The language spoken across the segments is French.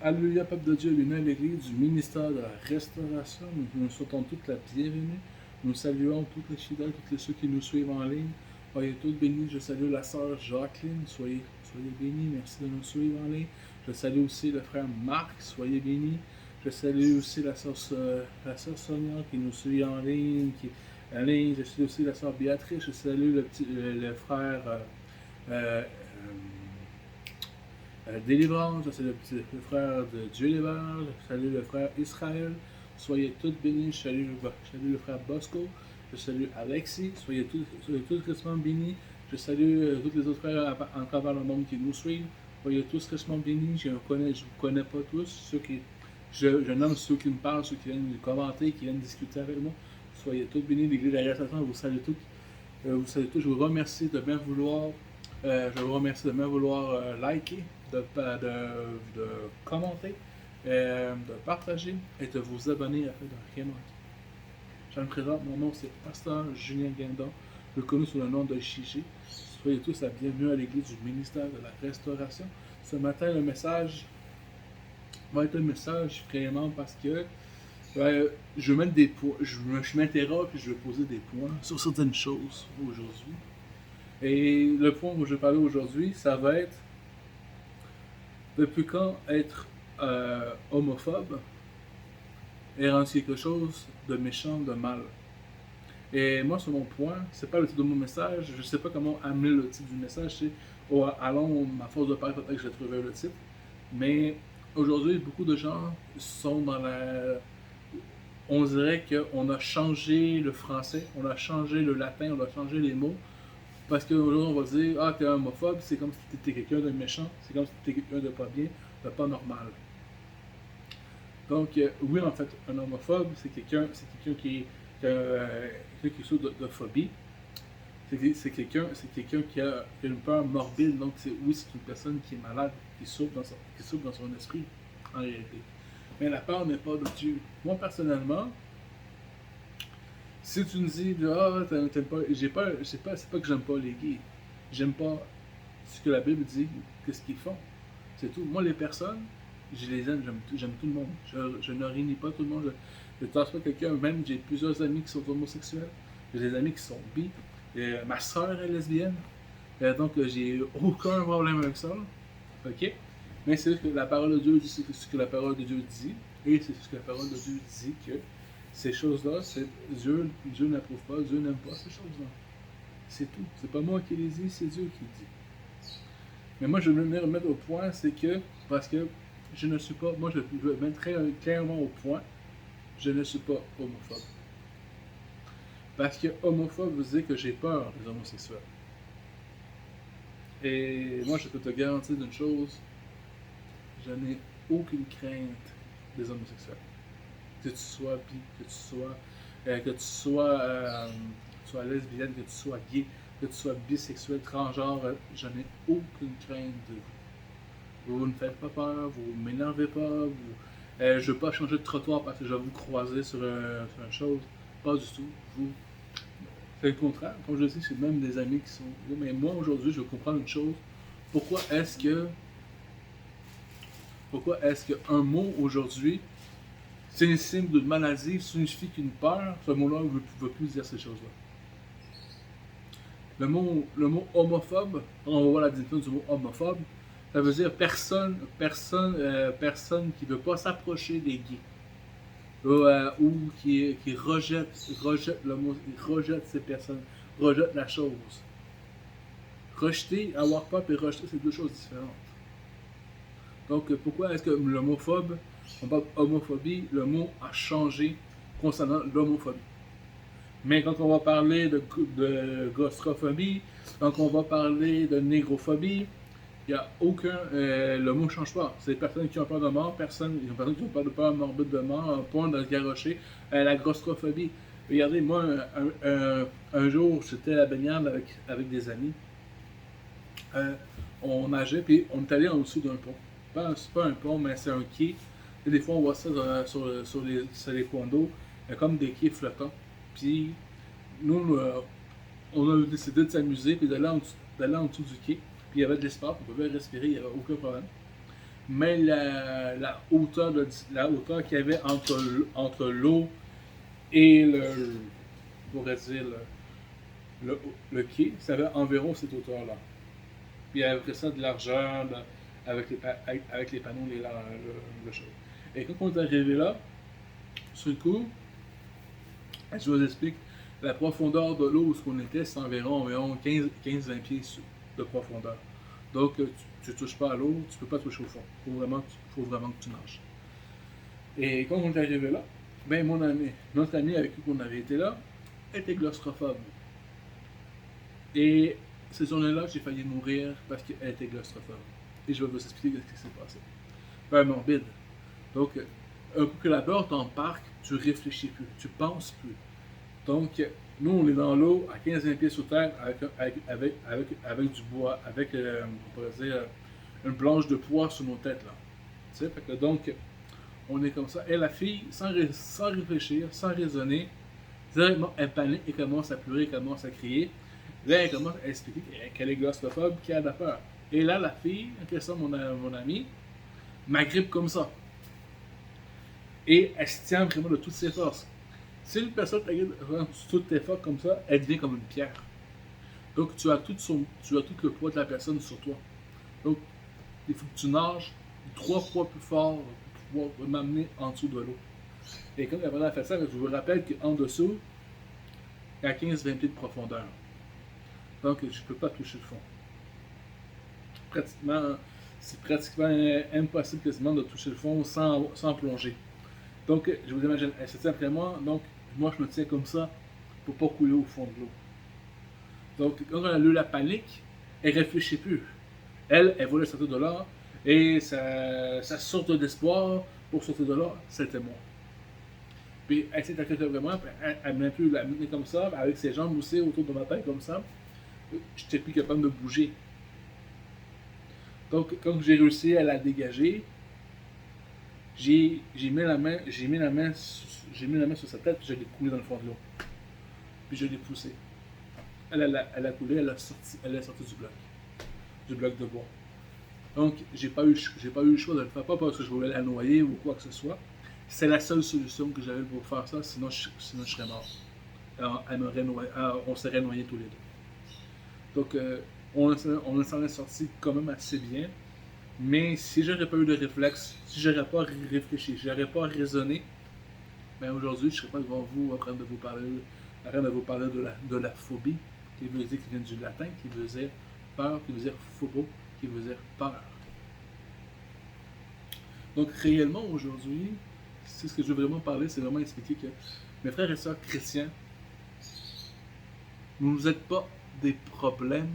Alléluia, peuple de Dieu, l'Union l'Église du ministère de la Restauration. Nous souhaitons toute la bienvenue. Nous saluons tous les fidèles, tous ceux qui nous suivent en ligne. Soyez tous bénis. Je salue la sœur Jacqueline. Soyez bénis. Merci de nous suivre en ligne. Je salue aussi le frère Marc. Soyez bénis. Je salue aussi la sœur Sonia qui nous suit en ligne. Je salue aussi la sœur Béatrice. Je salue le frère euh, Délivrance. Je salue le frère de Dieu Libère. Je salue le frère Israël. Soyez tous bénis. Je salue le frère Bosco. Je salue Alexis. Soyez tous richement bénis. Je salue tous les autres frères en travers le monde qui nous suivent. Soyez tous richement bénis. Je ne vous connais pas tous. Je nomme ceux qui me parlent, ceux qui viennent commenter, qui viennent discuter avec moi. Soyez tous bénis. L'Église de la Restauration vous salue tous. Je vous remercie de bien vouloir. Liker, de commenter, de partager et de vous abonner afin de rien manquer. Je me présente, mon nom c'est Pasteur Julien Guindon, reconnu sous le nom de Chichi. Soyez tous la bienvenue à l'église du ministère de la Restauration. Ce matin, le message va être un message vraiment parce que je vais mettre des points, je m'interroge et je vais poser des points sur certaines choses aujourd'hui. Et le point où je vais parler aujourd'hui, ça va être depuis quand être homophobe est rendu quelque chose de méchant, de mal. Et moi, sur mon point, c'est pas le titre de mon message, je sais pas comment amener le titre du message, c'est allons, ma force de parler, peut-être que je vais trouver le titre. Mais aujourd'hui, beaucoup de gens sont dans la. On dirait qu'on a changé le français, on a changé le latin, on a changé les mots. Parce qu'aujourd'hui, on va dire, ah, t'es homophobe, c'est comme si t'étais quelqu'un de méchant, c'est comme si t'étais quelqu'un de pas bien, de pas normal. Donc, oui, en fait, un homophobe, c'est quelqu'un qui souffre de phobie. C'est quelqu'un qui a une peur morbide. Donc, oui, c'est une personne qui est malade, qui souffre dans son esprit, en réalité. Mais la peur n'est pas de Dieu. Moi, personnellement, si tu me dis, ah, t'aimes pas, c'est pas que j'aime pas les gays. J'aime pas ce que la Bible dit, qu'est-ce qu'ils font. C'est tout. Moi, les personnes, je les aime, j'aime tout le monde. Je ne réunis pas tout le monde. Je ne tasse pas quelqu'un. Même, j'ai plusieurs amis qui sont homosexuels. J'ai des amis qui sont bi. Ma soeur est lesbienne. Donc, j'ai aucun problème avec ça. OK? Mais c'est ce que la parole de Dieu dit, c'est ce que la parole de Dieu dit. Et c'est ce que la parole de Dieu dit que ces choses-là, Dieu n'approuve pas, Dieu n'aime pas ces choses-là. C'est tout. C'est pas moi qui les dis, c'est Dieu qui le dit. Mais moi, je veux me remettre au point, c'est que, parce que je ne suis pas, moi je veux mettre très clairement au point, je ne suis pas homophobe. Parce que homophobe veut dire que j'ai peur des homosexuels. Et moi, je peux te garantir d'une chose, je n'ai aucune crainte des homosexuels. Que tu sois bi, que tu sois lesbienne, que tu sois gay, que tu sois bisexuel, transgenre, je n'ai aucune crainte de vous. Vous ne me faites pas peur, vous ne m'énervez pas, je ne veux pas changer de trottoir parce que je vais vous croiser sur une chose. Pas du tout. C'est le contraire. Comme je le dis, c'est même des amis qui sont. Mais moi, aujourd'hui, je veux comprendre une chose. Pourquoi est-ce qu'un mot aujourd'hui, c'est un signe d'une maladie, signifie qu'une peur, ce mot-là ne veut plus dire ces choses-là. Le mot homophobe, on va voir la définition du mot homophobe, ça veut dire personne qui ne veut pas s'approcher des gays. Ou qui rejette le mot, rejette ces personnes, rejette la chose. Rejeter, avoir peur et rejeter, c'est deux choses différentes. Donc, pourquoi est-ce que le mot phobe, on parle d'homophobie, le mot a changé concernant l'homophobie. Mais quand on va parler de gostrophobie, quand on va parler de négrophobie, il n'y a aucun. Le mot ne change pas. C'est des personnes qui ont peur de mort, des personnes qui ont peur de peur morbide de mort, un point de se garrocher. La gostrophobie. Regardez, moi, un jour, j'étais à la baignade avec des amis. On nageait, puis on est allé en dessous d'un pont. C'est pas un pont, mais c'est un quai. Et des fois, on voit ça sur les coins d'eau, comme des quais flottants. Puis, nous, on a décidé de s'amuser, puis d'aller en dessous du quai. Puis, il y avait de l'espace, on pouvait respirer, il n'y avait aucun problème. mais la hauteur qu'il y avait entre l'eau et on pourrait dire le quai, ça avait environ cette hauteur-là. Puis après ça, de largeur, avec les panneaux, le show. Et quand on est arrivé là, sur le coup, je vous explique, la profondeur de l'eau où on était, c'est environ 15-20 pieds de profondeur. Donc, tu ne touches pas à l'eau, tu ne peux pas toucher au fond. Il faut vraiment que tu nages. Et quand on est arrivé là, ben notre ami avec qui on avait été là, était claustrophobe. Et cette journée-là, j'ai failli mourir parce qu'elle était claustrophobe. Et je vais vous expliquer ce qui s'est passé. Peur morbide. Donc, un coup que la peur t'embarque, tu réfléchis plus, tu penses plus. Donc, nous, on est dans l'eau à 15 pieds sous terre avec du bois, avec, on pourrait dire, une planche de poids sur nos têtes. Là. Tu sais, fait que donc, on est comme ça. Et la fille, sans réfléchir, sans raisonner, directement, elle panique et commence à pleurer, elle commence à crier. Là, elle commence à expliquer qu'elle est claustrophobe, qu'elle a de la peur. Et là, la fille, en question, mon ami, m'agrippe comme ça. Et elle se tient vraiment de toutes ses forces. Si une personne t'agrippe de toutes tes forces comme ça, elle devient comme une pierre. Donc, tu as tout le poids de la personne sur toi. Donc, il faut que tu nages 3 fois plus fort pour pouvoir m'amener en dessous de l'eau. Et quand elle a fait ça, je vous rappelle qu'en dessous, il y a 15-20 pieds de profondeur. Donc, je ne peux pas toucher le fond. C'est pratiquement impossible quasiment de toucher le fond sans plonger. Donc, je vous imagine, elle se tient après moi, donc moi je me tiens comme ça pour ne pas couler au fond de l'eau. Donc, quand elle a eu la panique, elle ne réfléchit plus. Elle voulait sortir de là, et sa sorte d'espoir pour sortir de là, c'était moi. Puis elle s'est accrochée vraiment, elle m'a pu la mener comme ça, avec ses jambes aussi autour de ma tête comme ça. Je n'étais plus capable de bouger. Donc, quand j'ai réussi à la dégager, j'ai mis la main sur sa tête, puis je l'ai coulé dans le fond de l'eau. Puis je l'ai poussé. Elle a coulé, elle est sortie du bloc de bois. Donc, j'ai pas eu le choix de le faire, pas parce que je voulais la noyer ou quoi que ce soit. C'est la seule solution que j'avais pour faire ça, sinon je serais mort. Alors, on serait noyés tous les deux. Donc, on s'en est sorti quand même assez bien. Mais si j'aurais pas eu de réflexe, si j'aurais pas réfléchi, si j'aurais pas raisonné, ben aujourd'hui, je serais pas devant vous en train de vous parler de la phobie, qui vient du latin, qui veut dire peur, qui veut dire phobo, qui veut dire peur. Donc réellement aujourd'hui, c'est ce que je veux vraiment parler, c'est vraiment expliquer que mes frères et sœurs chrétiens, vous n'êtes pas des problèmes,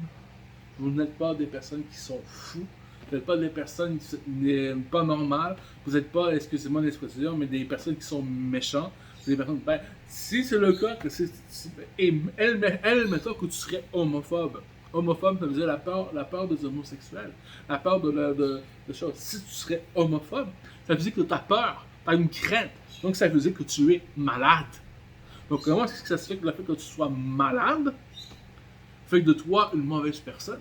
vous n'êtes pas des personnes qui sont fous, vous n'êtes pas des personnes pas normales, vous n'êtes pas, excusez-moi l'expression, mais des personnes qui sont méchantes, des personnes, ben, si c'est le cas, que elle mettons que tu serais homophobe. Homophobe, ça veut dire la peur des homosexuels, la peur de choses. Si tu serais homophobe, ça veut dire que tu as peur, tu as une crainte. Donc ça veut dire que tu es malade. Donc comment est-ce que ça se fait que le fait que tu sois malade fait de toi une mauvaise personne?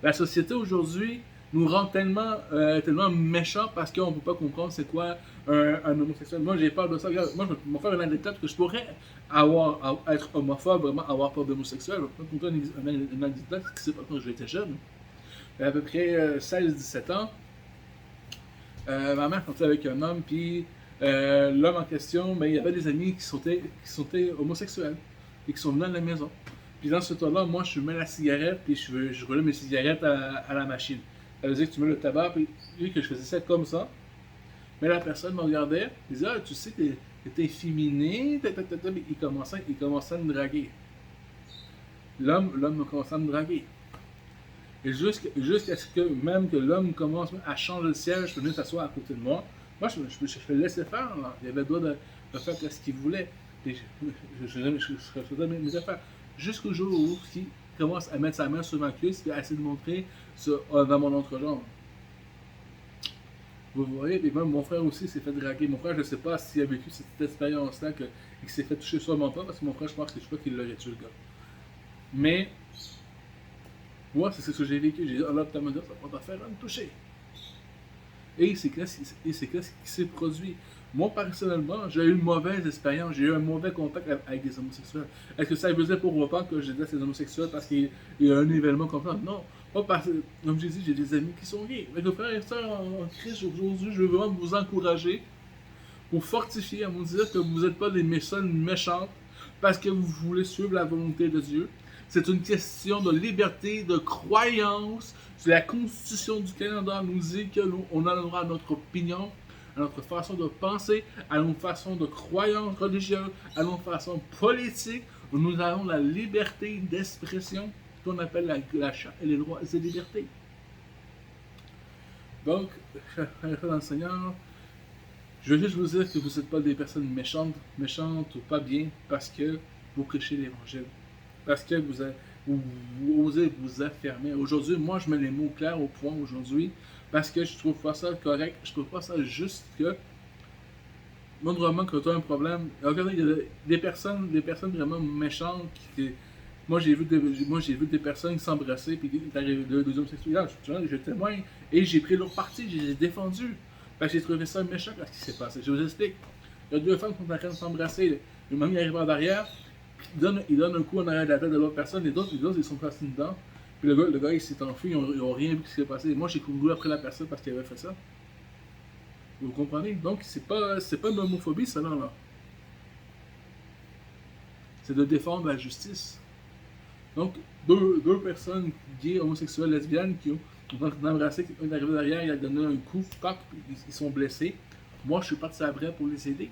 La société aujourd'hui nous rend tellement méchants parce qu'on ne peut pas comprendre c'est quoi un homosexuel. Moi, j'ai peur de ça. Regarde, moi, je vais me faire une anecdote que je pourrais être homophobe, vraiment avoir peur d'homosexuel. Je vais vous conter une anecdote qui s'est passée quand j'étais jeune. À peu près 16-17 ans. Ma mère sortait avec un homme, puis l'homme en question, ben, il y avait des amis qui sont homosexuels et qui sont venus à la maison. Puis dans ce temps-là, moi, je mets la cigarette, puis je roulais mes cigarettes à la machine. Ça veut dire que tu mets le tabac, puis lui, que je faisais ça comme ça. Mais la personne me regardait, il disait, ah, tu sais, t'es efféminé, il commençait à me draguer. L'homme me commençait à me draguer. Et jusqu'à ce que même que l'homme commence à changer de siège, venir s'asseoir à côté de moi, moi, je le laissais faire. Là. Il avait le droit de faire ce qu'il voulait. Et je faisais mes affaires. Jusqu'au jour où il commence à mettre sa main sur ma cuisse et à essayer de montrer dans mon entrejambe. Vous voyez, et même mon frère aussi s'est fait draguer. Mon frère, je ne sais pas s'il a vécu cette expérience-là, qu'il s'est fait toucher sûrement pas, parce que mon frère, je pense qu'il l'aurait tué, le gars. Mais, moi, c'est ce que j'ai vécu. J'ai dit, oh là, tu vas me dire, ça va pas faire à me toucher. Et c'est ce qui s'est produit. Moi, personnellement, j'ai eu une mauvaise expérience, j'ai eu un mauvais contact avec des homosexuels. Est-ce que ça veut dire pour autant que je déteste les homosexuels parce qu'il y a un événement comme ça? Non. Pas parce que, comme j'ai dit, j'ai des amis qui sont gays. Mais frères et sœurs en Christ, aujourd'hui, je veux vraiment vous encourager, vous fortifier, à vous dire que vous n'êtes pas des personnes méchantes parce que vous voulez suivre la volonté de Dieu. C'est une question de liberté, de croyance. La Constitution du Canada nous dit qu'on a le droit à notre opinion, à notre façon de penser, à notre façon de croyance religieuse, à notre façon politique. Nous avons la liberté d'expression qu'on appelle la charte et les droits et les libertés. Donc, frères dans le Seigneur, je veux juste vous dire que vous n'êtes pas des personnes méchantes ou pas bien parce que vous prêchez l'Évangile. Parce que vous osez vous affirmer. Aujourd'hui, moi, je mets les mots clairs au point aujourd'hui parce que je trouve pas ça correct. Je trouve pas ça juste que moindrement que tu as un problème. Regardez, il y a des personnes vraiment méchantes moi j'ai vu des personnes s'embrasser puis t'arrives deux homosexuels. Je témoigne et j'ai pris leur parti, j'ai défendu. Parce que j'ai trouvé ça méchant ce qui s'est passé. Je vous explique. Il y a deux femmes qui sont en train de s'embrasser. Une mamie arrive en arrière, il donne un coup en arrière de la tête de l'autre personne, les autres ils sont passés dedans. Puis le gars il s'est enfui, ils ont rien vu ce qui s'est passé. Moi j'ai couru après la personne parce qu'il avait fait ça. Vous comprenez? Donc c'est pas une homophobie ça là. C'est de défendre la justice. Donc deux personnes gays, homosexuelles, lesbiennes qui ont embrassé quelqu'un qui est arrivé derrière, il a donné un coup, pop, ils sont blessés. Moi je suis parti après pour les aider.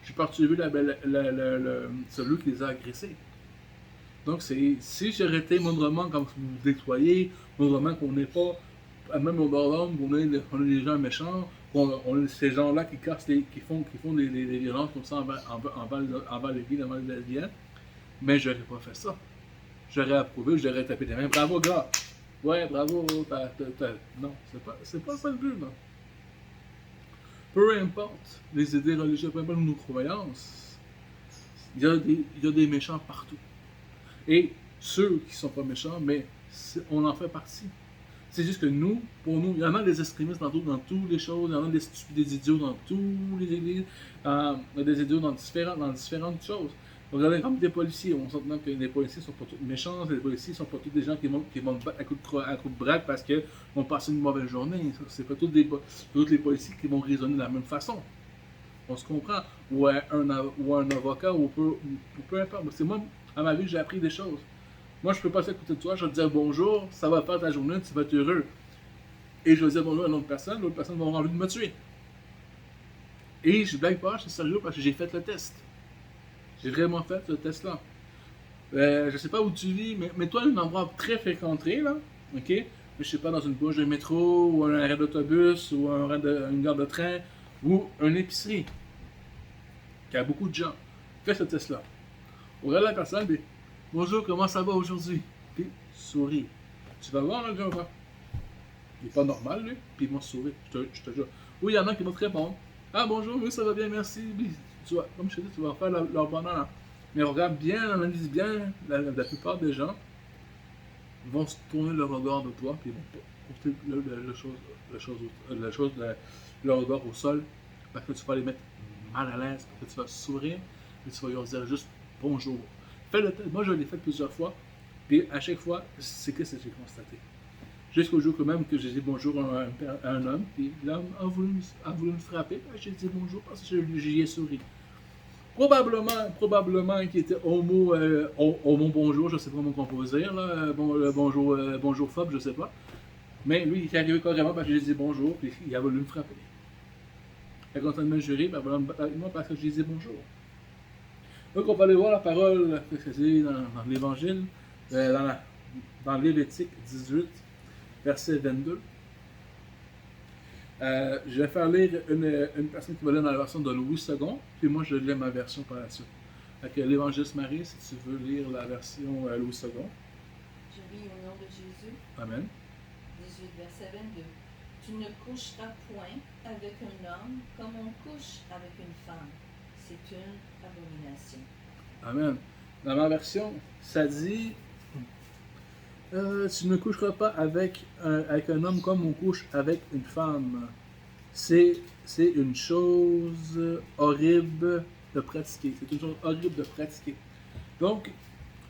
Je suis parti vu celui qui les a agressés. Donc, si j'aurais été moindrement comme vous déployez, moindrement qu'on n'est pas, même au bord on est des gens méchants, on est ces gens-là qui cassent, qui font des violences comme ça envers les gays, envers les lesbiennes, mais j'aurais pas fait ça. J'aurais approuvé, j'aurais tapé des mains. Bravo, gars! Ouais, bravo, non, c'est pas ça le but, non. Peu importe les idées religieuses, peu importe nos croyances, il y a des méchants partout. Et ceux qui sont pas méchants, mais on en fait partie. C'est juste que pour nous, il y en a des extrémistes dans toutes les choses, il y en a des idiots dans tous les églises, il y a des idiots dans différentes choses. Regardez comme des policiers, on s'entend que les policiers sont pas tous méchants, les policiers sont pas tous des gens qui vont battre à coup de bras parce qu'ils vont passer une mauvaise journée. C'est pas tous les policiers qui vont raisonner de la même façon. On se comprend. Ou un avocat, ou peu importe. C'est moi, à ma vie, j'ai appris des choses. Moi, je peux passer à côté de toi, je vais te dire bonjour, ça va faire ta journée, tu vas être heureux. Et je vais dire bonjour à l'autre personne va avoir envie de me tuer. Et je blague pas, c'est sérieux parce que j'ai fait le test. J'ai vraiment fait le test là. Je sais pas où tu vis, mais toi, un endroit très fréquenté, là, ok? Je sais pas, dans une bouche de métro, ou un arrêt d'autobus, ou une gare de train, ou une épicerie, qui a beaucoup de gens. Fais ce test-là. Regarde la personne, puis bonjour, comment ça va aujourd'hui? Puis souris. Tu vas voir le gars, quoi. Il est pas normal, lui, puis il m'a souri. Je te jure. Oui, il y en a qui vont te répondre. Ah, bonjour, oui, ça va bien, merci. Puis, comme je te dis, tu vas faire leur bonheur. Mais regarde bien, analyse bien, la plupart des gens vont se tourner le regard de toi, puis ils vont porter le regard au sol, parce que tu vas les mettre mal à l'aise, parce que tu vas sourire, et tu vas leur dire juste bonjour. Moi, je l'ai fait plusieurs fois, puis à chaque fois, c'est que j'ai constaté. Jusqu'au jour quand même que j'ai dit bonjour à un homme, puis l'homme a voulu me frapper, j'ai dit bonjour parce que j'y ai souri. Probablement qu'il était homo bonjour, je sais pas comment composer, là, bonjour phobe, je sais pas. Mais lui, il est arrivé carrément parce que j'ai dit bonjour, puis il a voulu me frapper. Il a continué de me jurer, moi parce que j'ai dit bonjour. Donc on va aller voir la parole que c'est dans l'Évangile, dans Lévitique 18, verset 22. Je vais faire lire une personne qui va lire dans la version de Louis II, puis moi je lis ma version par la suite. Avec l'Évangéliste Marie, si tu veux lire la version Louis II. Je lis au nom de Jésus. Amen. 18, verset 22. Tu ne coucheras point avec un homme comme on couche avec une femme. C'est une abomination. Amen. Dans ma version, ça dit Tu ne coucheras pas avec un homme comme on couche avec une femme. C'est une chose horrible de pratiquer. C'est une chose horrible de pratiquer. Donc,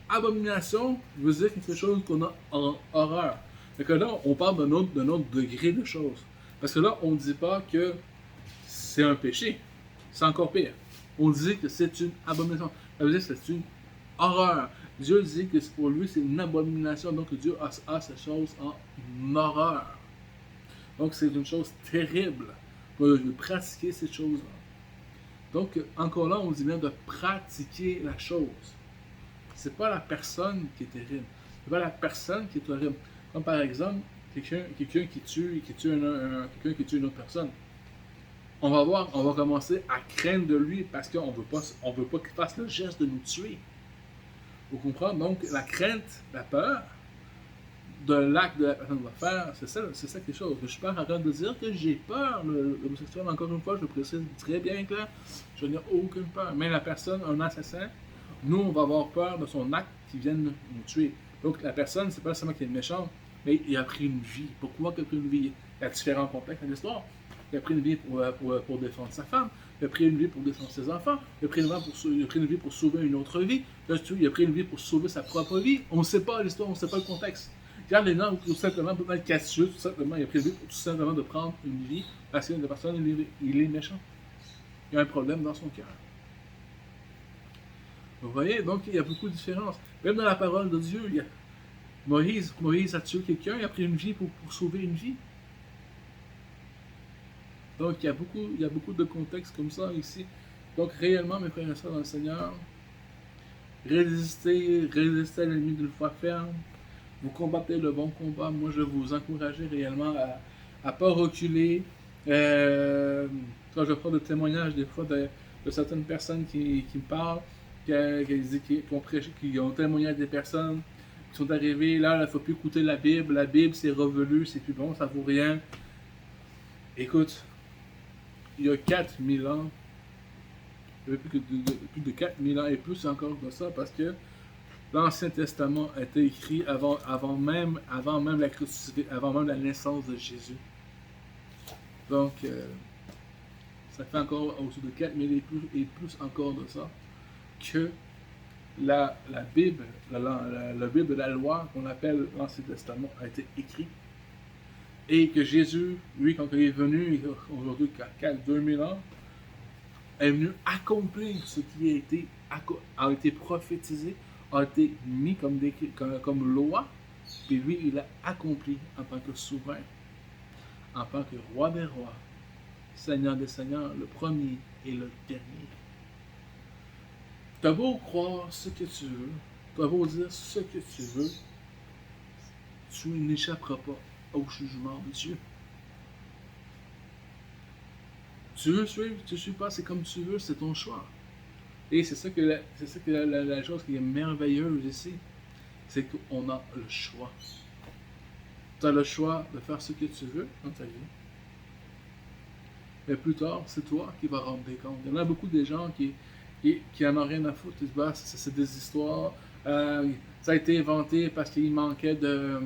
abomination veut dire quelque chose qu'on a en horreur. Fait que là, on parle d'un autre degré de choses. Parce que là, on ne dit pas que c'est un péché. C'est encore pire. On dit que c'est une abomination. Ça veut dire que c'est une horreur. Dieu dit que pour lui, c'est une abomination. Donc, Dieu a ces choses en horreur. Donc, c'est une chose terrible de pratiquer ces choses-là. Donc, encore là, on dit bien de pratiquer la chose. C'est pas la personne qui est terrible. C'est pas la personne qui est horrible. Comme par exemple, quelqu'un qui tue quelqu'un qui tue une autre personne. On va commencer à craindre de lui parce qu'on veut pas qu'il fasse le geste de nous tuer. Vous comprenez? Donc, la crainte, la peur de l'acte que la personne va faire, c'est ça quelque chose. Je suis pas en train de dire que j'ai peur. L'homosexuel, encore une fois, je le précise très bien clair, je n'ai aucune peur. Mais la personne, un assassin, nous, on va avoir peur de son acte qui vient nous tuer. Donc, la personne, c'est pas seulement qu'il est méchant, mais il a pris une vie. Pourquoi il a pris une vie? Il y a différents contextes dans l'histoire. Il a pris une vie pour défendre sa femme. Il a pris une vie pour défendre ses enfants. Il a pris une vie pour sauver une autre vie. Il a pris une vie pour sauver sa propre vie. On ne sait pas l'histoire, on ne sait pas le contexte. Regarde les gens, tout simplement, peut-être casseux, tout simplement, il a pris une vie pour tout simplement de prendre une vie parce que la personne, il est méchant. Il y a un problème dans son cœur. Vous voyez, donc il y a beaucoup de différences. Même dans la parole de Dieu, il y a Moïse a tué quelqu'un, il a pris une vie pour sauver une vie. Donc il y a beaucoup de contextes comme ça ici. Donc réellement, mes frères et sœurs dans le Seigneur, résistez à l'ennemi d'une foi ferme. Vous combattez le bon combat. Moi, je vous encourager réellement à ne pas reculer. Quand je prends des témoignages des fois de certaines personnes qui me parlent, qui ont témoigné à des personnes qui sont arrivées, là, il ne faut plus écouter la Bible c'est revenu, c'est plus bon, ça vaut rien. Écoute, il y a 4000 ans, il y avait plus de 4000 ans et plus encore de ça, parce que l'Ancien Testament a été écrit avant même la crucifixion, avant même la naissance de Jésus. Donc, ça fait encore au-dessus de 4000 et plus encore de ça, que la Bible, la Bible de la loi, qu'on appelle l'Ancien Testament, a été écrit. Et que Jésus, lui, quand il est venu, aujourd'hui, 2000 ans, est venu accomplir ce qui a été prophétisé, a été mis comme loi, puis lui, il l'a accompli en tant que souverain, en tant que roi des rois, Seigneur des seigneurs, le premier et le dernier. T'as beau croire ce que tu veux, t'as beau dire ce que tu veux, tu n'échapperas pas au jugement de Dieu. Tu veux suivre, tu ne suis pas, c'est comme tu veux, c'est ton choix. Et c'est ça que la chose qui est merveilleuse ici, c'est qu'on a le choix. Tu as le choix de faire ce que tu veux dans ta vie. Mais plus tard, c'est toi qui vas rendre des comptes. Il y en a beaucoup de gens qui en ont rien à foutre. Ils disent, bah, c'est des histoires. Ça a été inventé parce qu'il manquait de...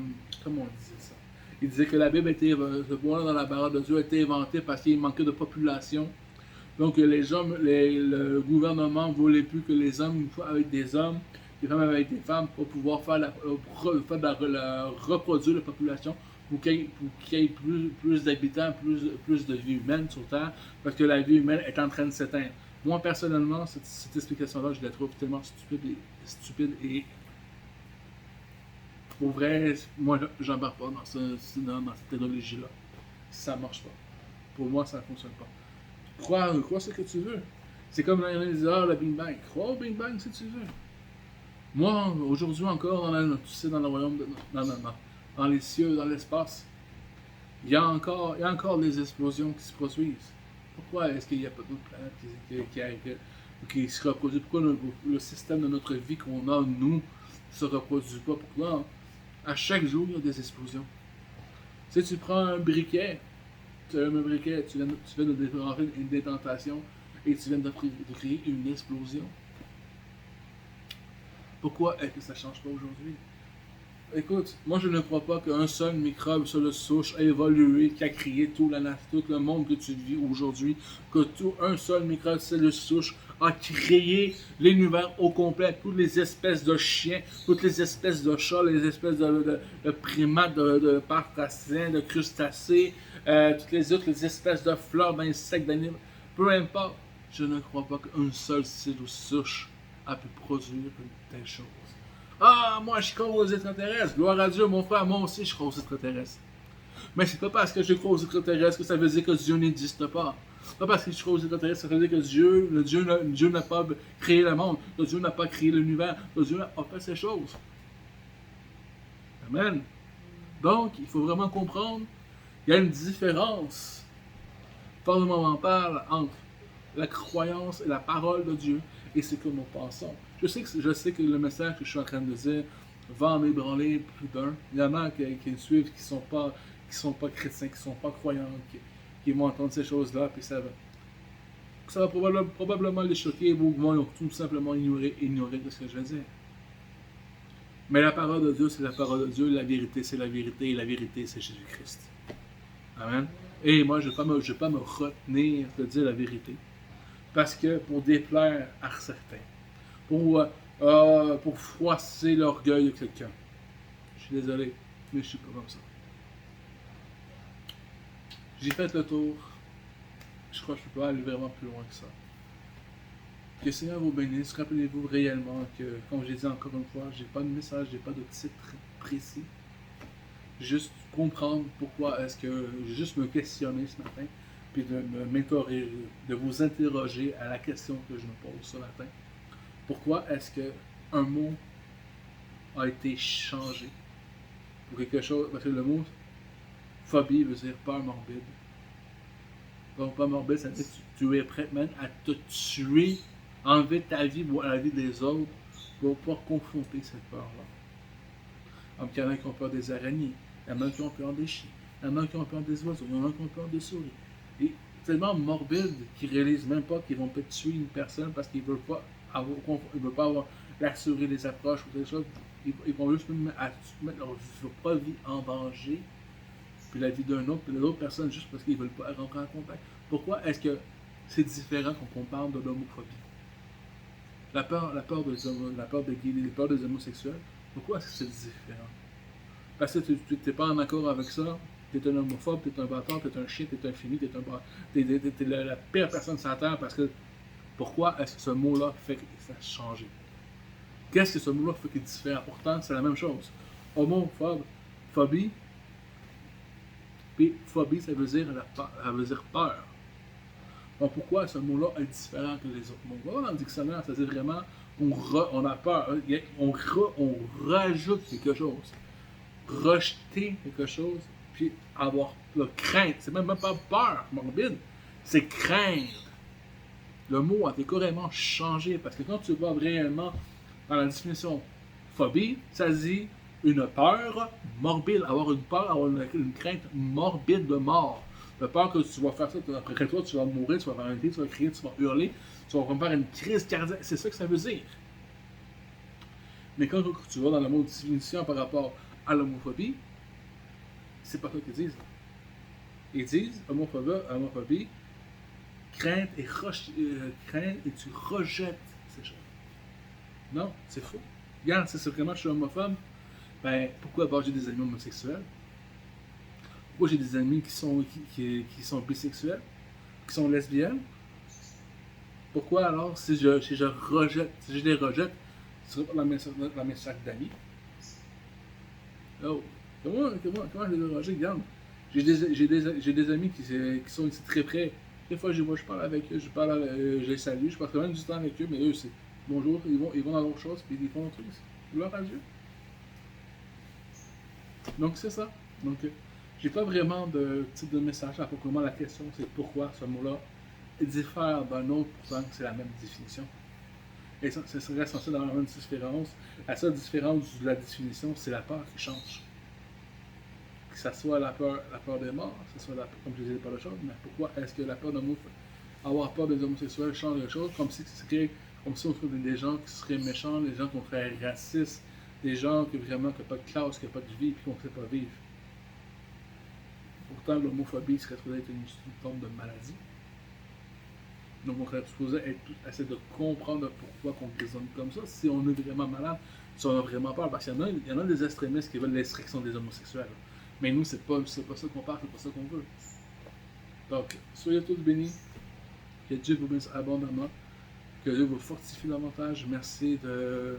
Comment on disait ça? Il disait que la Bible était, ce point-là dans la parole de Dieu a été inventé parce qu'il manquait de population. Donc le gouvernement ne voulait plus que les hommes soient avec des hommes, les femmes avec des femmes pour pouvoir reproduire la population pour qu'il y ait plus d'habitants, plus de vie humaine sur Terre, parce que la vie humaine est en train de s'éteindre. Moi, personnellement, cette explication-là, je la trouve tellement stupide et pour vrai, moi, j'embarque pas dans cette idéologie-là. Ça marche pas. Pour moi, ça ne fonctionne pas. Crois ce que tu veux. C'est comme dans les heures, le Big Bang. Crois au Big Bang si tu veux. Moi, aujourd'hui encore, dans le royaume, dans les cieux, dans l'espace, il y a encore des explosions qui se produisent. Pourquoi est-ce qu'il n'y a pas d'autres planètes qui se reproduisent? Pourquoi le système de notre vie qu'on a, nous, ne se reproduit pas? Pourquoi à chaque jour, il y a des explosions? Si tu prends un briquet, tu viens de rentrer une détentation et tu viens de créer une explosion. Pourquoi est-ce que ça ne change pas aujourd'hui? Écoute, moi je ne crois pas qu'un seul microbe sur le souche a évolué, qui a créé tout le monde que tu vis aujourd'hui, que un seul microbe sur le souche a créé l'univers au complet, toutes les espèces de chiens, toutes les espèces de chats, les espèces de primates, de parthasiens, de crustacés, toutes les autres les espèces de fleurs, d'insectes, d'animaux, peu importe. Je ne crois pas qu'un seul site ou souche a pu produire une telle chose. Ah, moi je crois aux extraterrestres. Gloire à Dieu, mon frère, moi aussi je crois aux extraterrestres. Mais c'est pas parce que je crois aux extraterrestres que ça veut dire que Dieu n'existe pas. C'est pas parce que je crois aux extraterrestres que ça veut dire que Dieu n'a pas créé le monde, que Dieu n'a pas créé l'univers, que Dieu n'a pas fait ces choses. Amen. Donc, il faut vraiment comprendre qu'il y a une différence fondamentale entre la croyance et la parole de Dieu et ce que nous pensons. Je sais que le message que je suis en train de dire va en ébranler plus d'un. Il y en a qui le suivent, qui sont pas chrétiens, qui sont pas croyants, qui vont entendre ces choses-là, puis ça va probablement les choquer, ou vont tout simplement ignorer ce que je vais dire. Mais la parole de Dieu, c'est la parole de Dieu, la vérité, c'est la vérité, et la vérité, c'est Jésus-Christ. Amen. Et moi, je ne vais pas me retenir de dire la vérité. Parce que pour déplaire à certains, pour froisser l'orgueil de quelqu'un. Je suis désolé, mais je suis pas comme ça. J'ai fait le tour. Je crois que je peux pas aller vraiment plus loin que ça. Que le Seigneur vous bénisse. Rappelez-vous réellement que, comme j'ai dit encore une fois, j'ai pas de message, j'ai pas de titre précis. Juste comprendre pourquoi est-ce que juste me questionner ce matin, puis de m'interroger, de vous interroger à la question que je me pose ce matin. Pourquoi est-ce qu'un mot a été changé pour quelque chose? Parce que le mot phobie veut dire peur morbide. Donc, peur morbide, ça veut dire que tu es prêt même à te tuer, enlever ta vie ou la vie des autres pour pouvoir confronter cette peur-là. Donc, il y en a qui ont peur des araignées, il y en a qui ont peur des chiens, il y en a qui ont peur des oiseaux, il y en a qui ont peur des souris. Et tellement morbide qu'ils ne réalisent même pas qu'ils vont peut-être tuer une personne parce qu'ils ne veulent pas avoir la souris les approches ou des choses. Ils vont juste mettre leur propre vie en danger, puis la vie d'un autre, puis de l'autre personne, juste parce qu'ils ne veulent pas rentrer en contact. Pourquoi est-ce que c'est différent quand on parle de l'homophobie? La peur des gays, la peur des homosexuels, pourquoi est-ce que c'est différent? Parce que tu n'es pas en accord avec ça, tu es un homophobe, tu es un bâtard, tu es un chien, tu es un fini, tu es la pire personne sur la terre parce que pourquoi est-ce que ce mot-là fait que ça a changé? Qu'est-ce que ce mot-là fait qu'il est différent? Pourtant, c'est la même chose. Homophobe, phobie, puis phobie, ça veut dire peur. Donc pourquoi ce mot-là est différent que les autres mots? On va dans le dictionnaire, ça dit vraiment on a peur, on rajoute quelque chose. Rejeter quelque chose, puis avoir crainte. C'est même pas peur morbide, c'est craindre. Le mot a été carrément changé parce que quand tu vas réellement dans la définition phobie, ça dit une peur morbide, avoir une peur, avoir une crainte morbide de mort. La peur que tu vas faire ça, après toi tu vas mourir, tu vas faire un cri, tu vas crier, tu vas hurler, tu vas faire une crise cardiaque, c'est ça que ça veut dire. Mais quand tu vas dans le mot de définition par rapport à l'homophobie, c'est pas ça qu'ils disent. Ils disent homophobie, crainte et tu rejettes ces choses. Non, c'est faux. Regarde, c'est vraiment je suis homophobe. Ben, pourquoi j'ai des amis homosexuels? Pourquoi j'ai des amis qui sont bisexuels, qui sont lesbiennes? Pourquoi alors, si je les rejette, ce serait pas la même sac d'amis? Oh, comment je les rejet? Regarde, j'ai des amis qui sont ici très près. Des fois, je parle avec eux, je les salue, je passe quand même du temps avec eux, mais eux, c'est bonjour, ils vont dans leur chose, puis ils font autre chose. Gloire à Dieu. Donc, c'est ça. Donc, j'ai pas vraiment de type de message là. Pour la question, c'est pourquoi ce mot-là diffère d'un autre, pourtant c'est la même définition. Et ça serait censé avoir la même différence. La seule différence de la définition, c'est la peur qui change. Que ce soit la peur des morts, que ce soit comme je disais, pas de choses, mais pourquoi est-ce que la peur avoir peur des homosexuels change les choses, comme si on trouvait des gens qui seraient méchants, des gens qui seraient racistes, des gens qui vraiment n'ont pas de classe, qui n'ont pas de vie, puis qu'on ne sait pas vivre. Pourtant, l'homophobie serait supposée être une forme de maladie. Donc, on serait supposé essayer de comprendre pourquoi on raisonne comme ça, si on est vraiment malade, si on a vraiment peur. Parce qu'il y en a des extrémistes qui veulent l'extraction des homosexuels. Mais nous, c'est pas ça qu'on parle, c'est pas ça qu'on veut. Donc, soyez tous bénis. Que Dieu vous bénisse abondamment. Que Dieu vous fortifie davantage. Merci de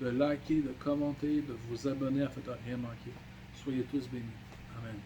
liker, de commenter, de vous abonner afin de ne rien manquer. Soyez tous bénis. Amen.